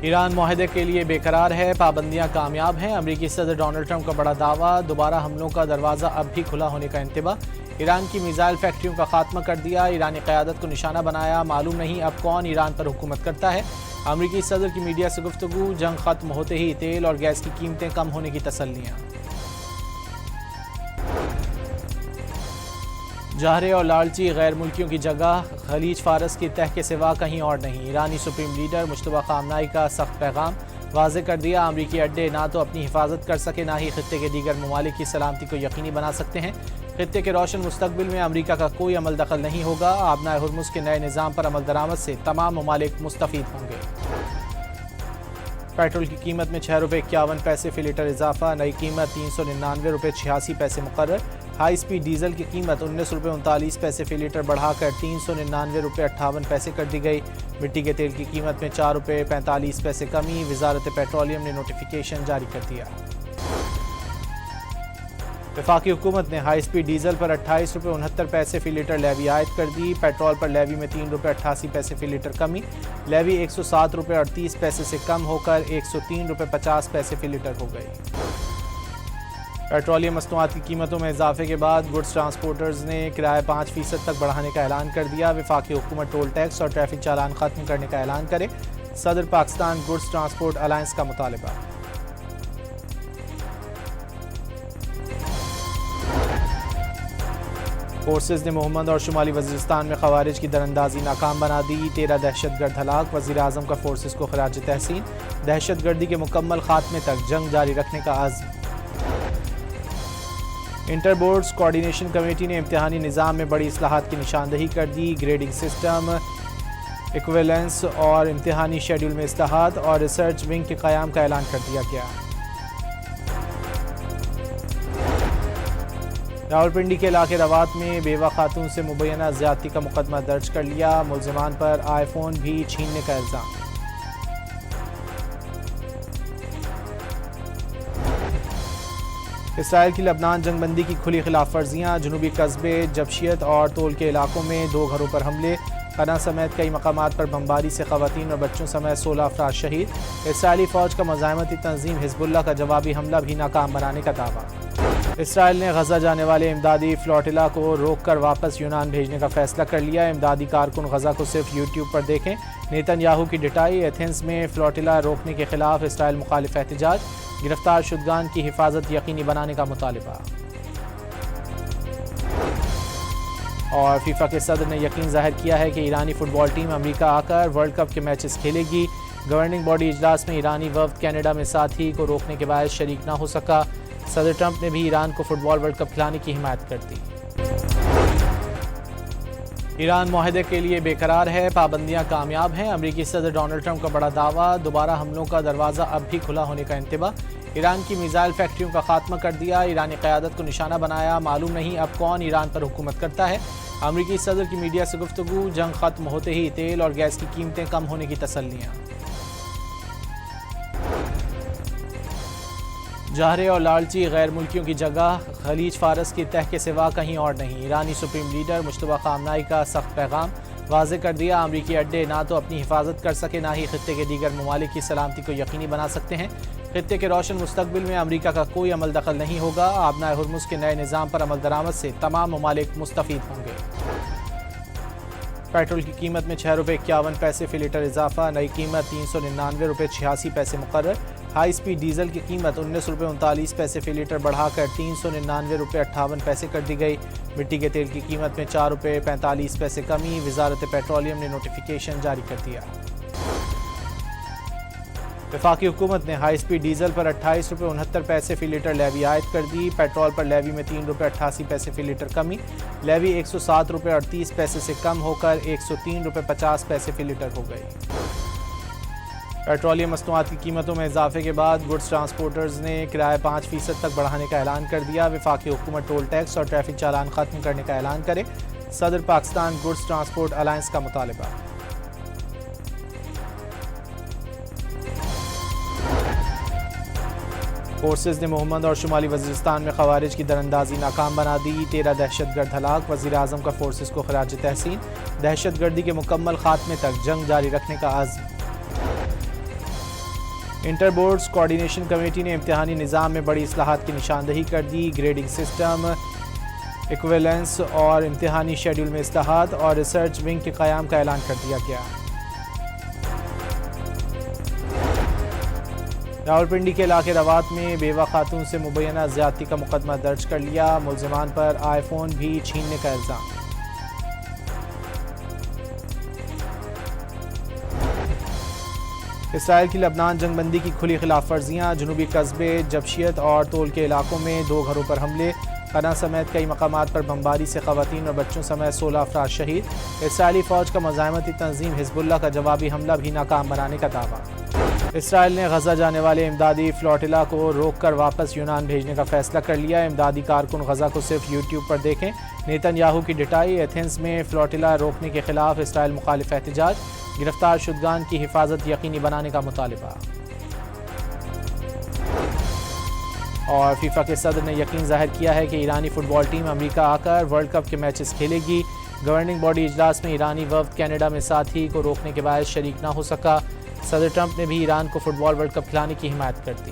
ایران معاہدے کے لیے بےقرار ہے، پابندیاں کامیاب ہیں۔ امریکی صدر ڈونلڈ ٹرمپ کا بڑا دعویٰ، دوبارہ حملوں کا دروازہ اب بھی کھلا ہونے کا انتباہ۔ ایران کی میزائل فیکٹریوں کا خاتمہ کر دیا، ایرانی قیادت کو نشانہ بنایا، معلوم نہیں اب کون ایران پر حکومت کرتا ہے۔ امریکی صدر کی میڈیا سے گفتگو، جنگ ختم ہوتے ہی تیل اور گیس کی قیمتیں کم ہونے کی تسلیاں۔ جہرے اور لالچی غیر ملکیوں کی جگہ خلیج فارس کی تہ کے سوا کہیں اور نہیں، ایرانی سپریم لیڈر مجتبیٰ خامنہئی کا سخت پیغام، واضح کر دیا امریکی اڈے نہ تو اپنی حفاظت کر سکے نہ ہی خطے کے دیگر ممالک کی سلامتی کو یقینی بنا سکتے ہیں۔ خطے کے روشن مستقبل میں امریکہ کا کوئی عمل دخل نہیں ہوگا، آبنائے ہرمز کے نئے نظام پر عمل درآمد سے تمام ممالک مستفید ہوں گے۔ پیٹرول کی قیمت میں 6 روپے 51 پیسے فی لیٹر اضافہ، نئی قیمت 399 روپے 86 پیسے مقرر۔ ہائی سپیڈ ڈیزل کی قیمت 19 روپے 39 پیسے فی لیٹر بڑھا کر 399 روپے 58 پیسے کر دی گئی۔ مٹی کے تیل کی قیمت میں 4 روپے 45 پیسے کمی، وزارت پیٹرولیم نے نوٹیفیکیشن جاری کر دیا۔ وفاقی حکومت نے ہائی سپیڈ ڈیزل پر 28 روپے 69 پیسے فی لیٹر لیوی عائد کر دی، پیٹرول پر لیوی میں 3 روپے 88 پیسے فی لیٹر کمی، لیوی 107 روپے 38 پیسے سے کم ہو کر 103 روپے 50 پیسے فی لیٹر ہو گئی۔ پیٹرولیم مصنوعات کی قیمتوں میں اضافے کے بعد گڈز ٹرانسپورٹرز نے کرایہ 5% تک بڑھانے کا اعلان کر دیا، وفاقی حکومت ٹول ٹیکس اور ٹریفک چالان ختم کرنے کا اعلان کرے، صدر پاکستان گڈز ٹرانسپورٹ الائنس کا مطالبہ۔ فورسز نے محمد اور شمالی وزیرستان میں خوارج کی دراندازی ناکام بنا دی، 13 دہشت گرد ہلاک، وزیر اعظم کا فورسز کو خراج تحسین، دہشت گردی کے مکمل خاتمے تک جنگ جاری رکھنے کا عزم۔ انٹر بورڈز کوارڈینیشن کمیٹی نے امتحانی نظام میں بڑی اصلاحات کی نشاندہی کر دی، گریڈنگ سسٹم، ایکویلنس اور امتحانی شیڈول میں اصلاحات اور ریسرچ ونگ کے قیام کا اعلان کر دیا گیا۔ راولپنڈی کے علاقے روات میں بیوہ خاتون سے مبینہ زیادتی کا مقدمہ درج کر لیا، ملزمان پر آئی فون بھی چھیننے کا الزام۔ اسرائیل کی لبنان جنگ بندی کی کھلی خلاف ورزیاں، جنوبی قصبے جبشیت اور طول کے علاقوں میں 2 گھروں پر حملے، قنا سمیت کئی مقامات پر بمباری سے خواتین اور بچوں سمیت 16 افراد شہید، اسرائیلی فوج کا مزاحمتی تنظیم حزب اللہ کا جوابی حملہ بھی ناکام بنانے کا دعویٰ۔ اسرائیل نے غزہ جانے والے امدادی فلوٹیلا کو روک کر واپس یونان بھیجنے کا فیصلہ کر لیا، امدادی کارکن غزہ کو صرف یوٹیوب پر دیکھیں، نیتن یاہو کی ڈٹائی، ایتھنز میں فلوٹیلا روکنے کے خلاف اسرائیل مخالف احتجاج، گرفتار شدگان کی حفاظت یقینی بنانے کا مطالبہ۔ اور فیفا کے صدر نے یقین ظاہر کیا ہے کہ ایرانی فٹ بال ٹیم امریکہ آ کر ورلڈ کپ کے میچز کھیلے گی، گورننگ باڈی اجلاس میں ایرانی وفد کینیڈا میں ساتھی کو روکنے کے باعث شریک نہ ہو سکا، صدر ٹرمپ نے بھی ایران کو فٹ بال ورلڈ کپ کھلانے کی حمایت کر دی۔ ایران معاہدے کے لیے بےقرار ہے، پابندیاں کامیاب ہیں، امریکی صدر ڈونلڈ ٹرمپ کا بڑا دعویٰ، دوبارہ حملوں کا دروازہ اب بھی کھلا ہونے کا انتباہ۔ ایران کی میزائل فیکٹریوں کا خاتمہ کر دیا، ایرانی قیادت کو نشانہ بنایا، معلوم نہیں اب کون ایران پر حکومت کرتا ہے۔ امریکی صدر کی میڈیا سے گفتگو، جنگ ختم ہوتے ہی تیل اور گیس کی قیمتیں کم ہونے کی تسلیاں۔ جہرے اور لالچی غیر ملکیوں کی جگہ خلیج فارس کی تہ کے سوا کہیں اور نہیں، ایرانی سپریم لیڈر مجتبیٰ خامنہئی کا سخت پیغام، واضح کر دیا امریکی اڈے نہ تو اپنی حفاظت کر سکے نہ ہی خطے کے دیگر ممالک کی سلامتی کو یقینی بنا سکتے ہیں۔ خطے کے روشن مستقبل میں امریکہ کا کوئی عمل دخل نہیں ہوگا، آبنائے ہرمز کے نئے نظام پر عمل درآمد سے تمام ممالک مستفید ہوں گے۔ پیٹرول کی قیمت میں 6 روپے 51 پیسے فی لیٹر اضافہ، نئی قیمت 399 روپے 86 پیسے مقرر۔ ہائی سپیڈ ڈیزل کی قیمت 19 روپے 39 پیسے فی لیٹر بڑھا کر 399 روپے 58 پیسے کر دی گئی۔ مٹی کے تیل کی قیمت میں 4 روپے 45 پیسے کمی، وزارت پیٹرولیم نے نوٹیفیکیشن جاری کر دیا۔ وفاقی حکومت نے ہائی سپیڈ ڈیزل پر 28 روپے 69 پیسے فی لیٹر لیوی عائد کر دی، پیٹرول پر لیوی میں 3 روپے 88 پیسے فی لیٹر کمی، لیوی 107 روپے 38 پیسے سے کم ہو کر 103 روپے 50 پیسے فی لیٹر ہو گئی۔ پیٹرولیم مصنوعات کی قیمتوں میں اضافے کے بعد گڈز ٹرانسپورٹرز نے کرایہ 5% تک بڑھانے کا اعلان کر دیا، وفاقی حکومت ٹول ٹیکس اور ٹریفک چالان ختم کرنے کا اعلان کرے، صدر پاکستان گڈز ٹرانسپورٹ الائنس کا مطالبہ۔ فورسز نے محمد اور شمالی وزیرستان میں خوارج کی دراندازی ناکام بنا دی، 13 دہشت گرد ہلاک، وزیر اعظم کا فورسز کو خراج تحسین، دہشت گردی کے مکمل خاتمے تک جنگ جاری رکھنے کا عزم۔ انٹر بورڈز کوارڈینیشن کمیٹی نے امتحانی نظام میں بڑی اصلاحات کی نشاندہی کر دی. گریڈنگ سسٹم، ایکویلنس اور امتحانی شیڈول میں اصلاحات اور ریسرچ ونگ کے قیام کا اعلان کر دیا گیا. راولپنڈی کے علاقے روات میں بیوہ خاتون سے مبینہ زیادتی کا مقدمہ درج کر لیا. ملزمان پر آئی فون بھی چھیننے کا الزام. اسرائیل کی لبنان جنگ بندی کی کھلی خلاف ورزیاں. جنوبی قصبے جبشیت اور طول کے علاقوں میں 2 گھروں پر حملے. قنا سمیت کئی مقامات پر بمباری سے خواتین اور بچوں سمیت 16 افراد شہید. اسرائیلی فوج کا مزاحمتی تنظیم حزب اللہ کا جوابی حملہ بھی ناکام بنانے کا دعویٰ. اسرائیل نے غزہ جانے والے امدادی فلوٹیلا کو روک کر واپس یونان بھیجنے کا فیصلہ کر لیا. امدادی کارکن غزہ کو صرف یوٹیوب پر دیکھیں. نیتن یاہو کی ڈٹائی. ایتھنز میں فلوٹیلا روکنے کے خلاف اسرائیل مخالف احتجاج. گرفتار شدگان کی حفاظت یقینی بنانے کا مطالبہ. اور فیفا کے صدر نے یقین ظاہر کیا ہے کہ ایرانی فٹ بال ٹیم امریکہ آ کر ورلڈ کپ کے میچز کھیلے گی. گورننگ باڈی اجلاس میں ایرانی وفد کینیڈا میں ساتھی کو روکنے کے باعث شریک نہ ہو سکا. صدر ٹرمپ نے بھی ایران کو فٹ بال ورلڈ کپ کھلانے کی حمایت کر دی.